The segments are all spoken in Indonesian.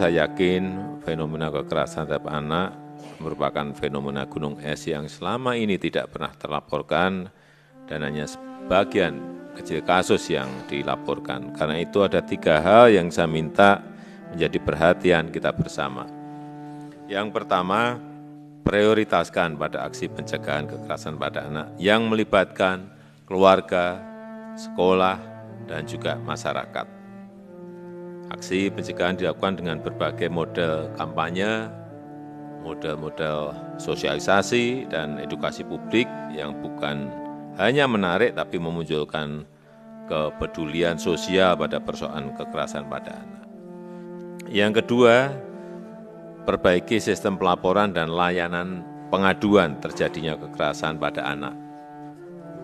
saya yakin fenomena kekerasan terhadap anak merupakan fenomena gunung es yang selama ini tidak pernah terlaporkan dan hanya sebagian kecil kasus yang dilaporkan. Karena itu ada 3 hal yang saya minta menjadi perhatian kita bersama. Yang pertama, prioritaskan pada aksi pencegahan kekerasan pada anak yang melibatkan keluarga, sekolah, dan juga masyarakat. Aksi pencegahan dilakukan dengan berbagai model kampanye, model-model sosialisasi dan edukasi publik yang bukan hanya menarik tapi memunculkan kepedulian sosial pada persoalan kekerasan pada anak. Yang kedua, perbaiki sistem pelaporan dan layanan pengaduan terjadinya kekerasan pada anak.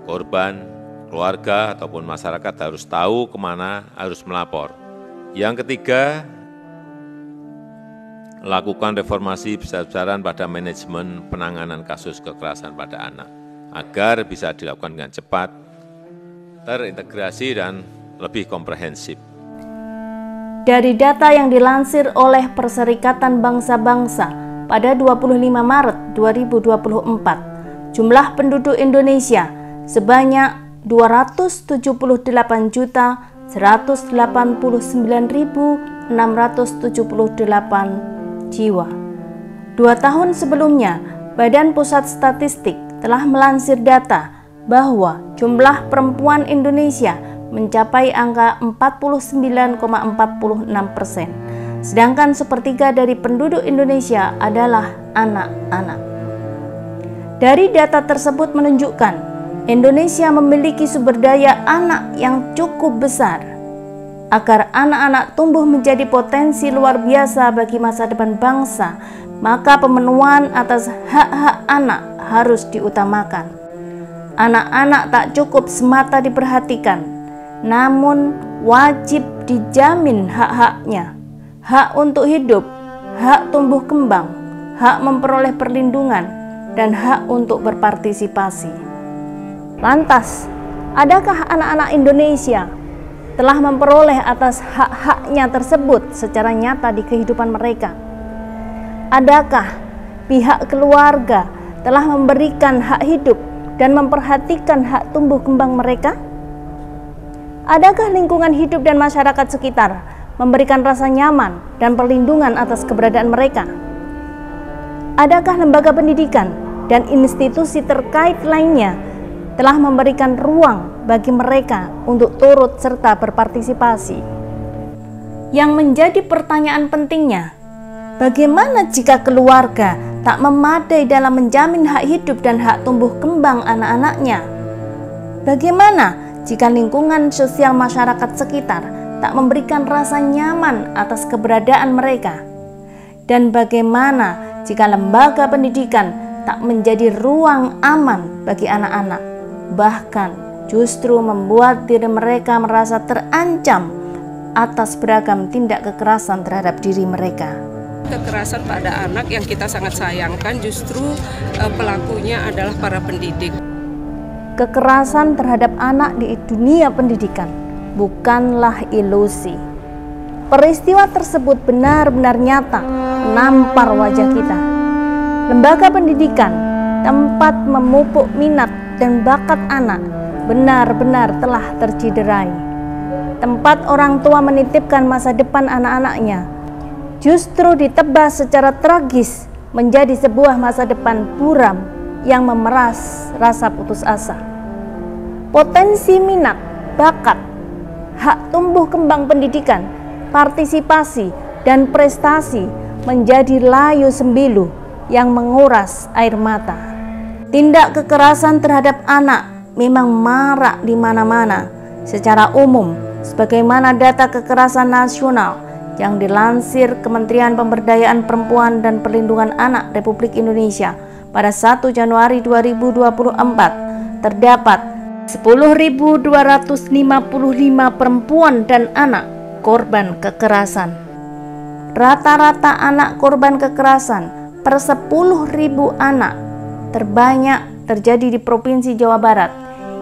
Korban, keluarga, ataupun masyarakat harus tahu kemana harus melapor. Yang ketiga, lakukan reformasi besar-besaran pada manajemen penanganan kasus kekerasan pada anak, agar bisa dilakukan dengan cepat, terintegrasi, dan lebih komprehensif. Dari data yang dilansir oleh Perserikatan Bangsa-Bangsa pada 25 Maret 2024, jumlah penduduk Indonesia sebanyak 279.678 jiwa. 2 tahun sebelumnya, Badan Pusat Statistik telah melansir data bahwa jumlah perempuan Indonesia mencapai angka 49,46%, sedangkan sepertiga dari penduduk Indonesia adalah anak-anak. Dari data tersebut menunjukkan Indonesia memiliki sumber daya anak yang cukup besar. Agar anak-anak tumbuh menjadi potensi luar biasa bagi masa depan bangsa, maka pemenuhan atas hak-hak anak harus diutamakan. Anak-anak tak cukup semata diperhatikan, namun wajib dijamin hak-haknya. Hak untuk hidup, hak tumbuh kembang, hak memperoleh perlindungan, dan hak untuk berpartisipasi. Lantas, adakah anak-anak Indonesia telah memperoleh atas hak-haknya tersebut secara nyata di kehidupan mereka? Adakah pihak keluarga telah memberikan hak hidup dan memperhatikan hak tumbuh kembang mereka? Adakah lingkungan hidup dan masyarakat sekitar memberikan rasa nyaman dan perlindungan atas keberadaan mereka? Adakah lembaga pendidikan dan institusi terkait lainnya telah memberikan ruang bagi mereka untuk turut serta berpartisipasi? Yang menjadi pertanyaan pentingnya, bagaimana jika keluarga tak memadai dalam menjamin hak hidup dan hak tumbuh kembang anak-anaknya? Bagaimana jika lingkungan sosial masyarakat sekitar tak memberikan rasa nyaman atas keberadaan mereka? Dan bagaimana jika lembaga pendidikan tak menjadi ruang aman bagi anak-anak, bahkan justru membuat diri mereka merasa terancam atas beragam tindak kekerasan terhadap diri mereka? Kekerasan pada anak yang kita sangat sayangkan justru pelakunya adalah para pendidik. Kekerasan terhadap anak di dunia pendidikan bukanlah ilusi. Peristiwa tersebut benar-benar nyata menampar wajah kita. Lembaga pendidikan, tempat memupuk minat dan bakat anak, benar-benar telah terciderai. Tempat orang tua menitipkan masa depan anak-anaknya justru ditebas secara tragis menjadi sebuah masa depan buram yang memeras rasa putus asa. Potensi minat, bakat, hak tumbuh kembang pendidikan, partisipasi, dan prestasi menjadi layu sembilu yang menguras air mata. Tindak kekerasan terhadap anak memang marak di mana-mana secara umum, sebagaimana data kekerasan nasional yang dilansir Kementerian Pemberdayaan Perempuan dan Perlindungan Anak Republik Indonesia pada 1 Januari 2024 terdapat 10.255 perempuan dan anak korban kekerasan. Rata-rata anak korban kekerasan per 10.000 anak terbanyak terjadi di Provinsi Jawa Barat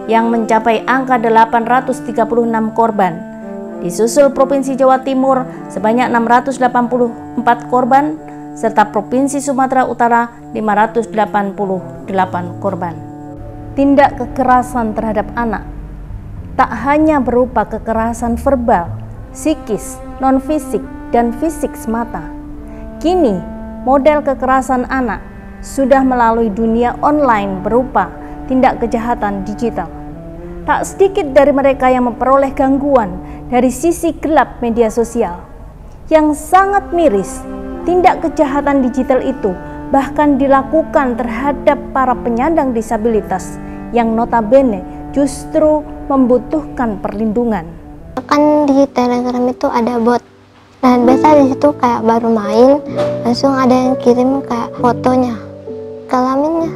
yang mencapai angka 836 korban, Disusul Provinsi Jawa Timur sebanyak 684 korban, serta Provinsi Sumatera Utara 588 korban. Tindak kekerasan terhadap anak tak hanya berupa kekerasan verbal, psikis, non-fisik, dan fisik semata. Kini, model kekerasan anak sudah melalui dunia online berupa tindak kejahatan digital. Tak sedikit dari mereka yang memperoleh gangguan dari sisi gelap media sosial. Yang sangat miris, tindak kejahatan digital itu bahkan dilakukan terhadap para penyandang disabilitas yang notabene justru membutuhkan perlindungan. Kan di Telegram itu ada bot. Nah, biasa di situ kayak baru main, langsung ada yang kirim kayak fotonya, kelaminnya.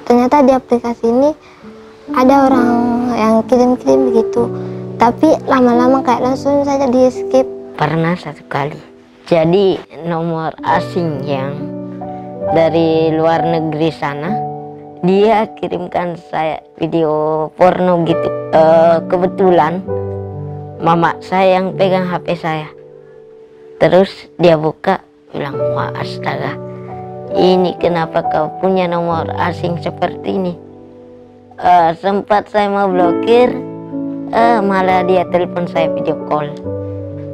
Ternyata di aplikasi ini ada orang yang kirim-kirim begitu, tapi lama-lama kayak langsung saja di skip. Pernah satu kali, jadi nomor asing yang dari luar negeri sana, dia kirimkan saya video porno gitu. Kebetulan mama saya yang pegang HP saya, terus dia buka, bilang, wah astaga, ini kenapa kau punya nomor asing seperti ini? Sempat saya mau blokir, malah dia telepon saya video call.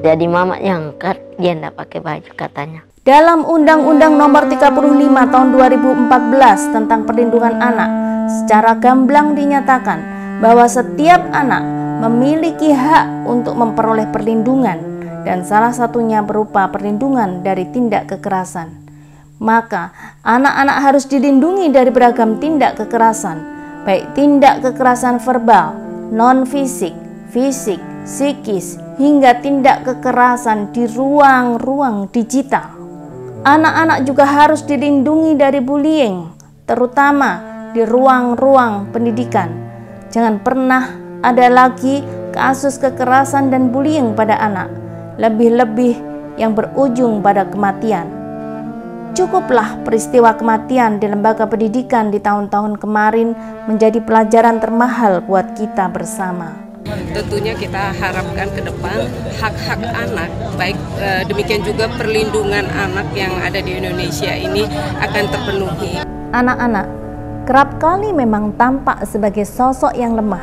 Jadi mama yang angkat, dia enggak pakai baju katanya. Dalam Undang-Undang Nomor 35 Tahun 2014 tentang Perlindungan Anak, secara gamblang dinyatakan bahwa setiap anak memiliki hak untuk memperoleh perlindungan, dan salah satunya berupa perlindungan dari tindak kekerasan. Maka, anak-anak harus dilindungi dari beragam tindak kekerasan, baik tindak kekerasan verbal, non-fisik, fisik, psikis, hingga tindak kekerasan di ruang-ruang digital. Anak-anak juga harus dilindungi dari bullying, terutama di ruang-ruang pendidikan. Jangan pernah ada lagi kasus kekerasan dan bullying pada anak, lebih-lebih yang berujung pada kematian. Cukuplah peristiwa kematian di lembaga pendidikan di tahun-tahun kemarin menjadi pelajaran termahal buat kita bersama. Tentunya kita harapkan ke depan hak-hak anak, baik demikian juga perlindungan anak yang ada di Indonesia ini akan terpenuhi. Anak-anak kerap kali memang tampak sebagai sosok yang lemah.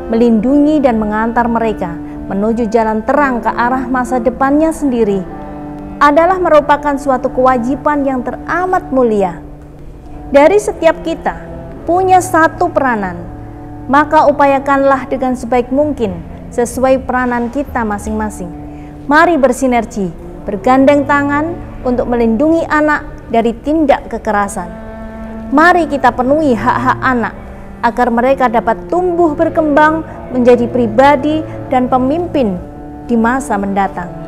Melindungi dan mengantar mereka menuju jalan terang ke arah masa depannya sendiri adalah merupakan suatu kewajiban yang teramat mulia. Dari setiap kita punya satu peranan, maka upayakanlah dengan sebaik mungkin sesuai peranan kita masing-masing. Mari bersinergi, bergandeng tangan untuk melindungi anak dari tindak kekerasan. Mari kita penuhi hak-hak anak agar mereka dapat tumbuh berkembang menjadi pribadi dan pemimpin di masa mendatang.